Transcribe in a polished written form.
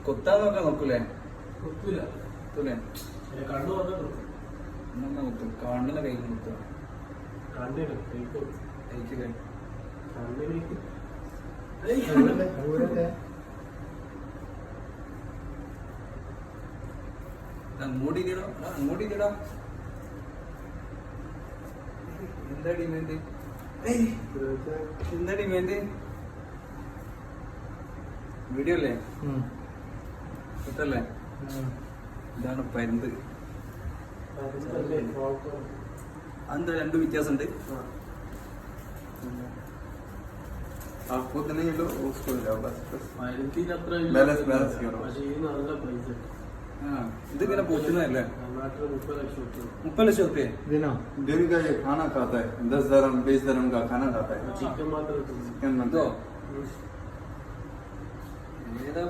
കൊത്താൻ നോക്കാൻ നോക്കൂലേ? കുത്തൂല. കൊത്തൂലേ? കണ്ണു വന്നിട്ടു. എന്നാ കൊത്തും. കണ്ണിനെ കൈ കൊത്തുക. കണ്ണിന് കഴിക്കും. കഴിക്കില്ലേ? കണ്ണിലേക്ക് അങ്ങോട്ടില്ലടോ, അങ്ങോട്ടില്ലടോ. എന്താ ഡിമാൻഡ്? എന്താ ഡിമാൻഡ്? വീഡിയോ അല്ലേ? ഇതല്ലേ? ഇതാണ് പരുന്ത്. അതെന്താ രണ്ടും വ്യത്യാസമുണ്ട്? आपको तो नहीं लो उसको ले जाओ बस മരുന്നിനത്ര Balance ചെയ്യണം. പക്ഷേ ഇത് നല്ല പൈസ. ഇതിങ്ങനെ പോറ്റുന്നതല്ലേ? നാട്ടിൽ 30 ലക്ഷം കിട്ടും. 30 ലക്ഷം റുപ്യ दिन का ये खाना खाता है 10 धर्म 20 धर्म का खाना खाता है ചിക്കൻ മാത്രം കിട്ടും. चिकन ഇതോ? मतलब ഏതാ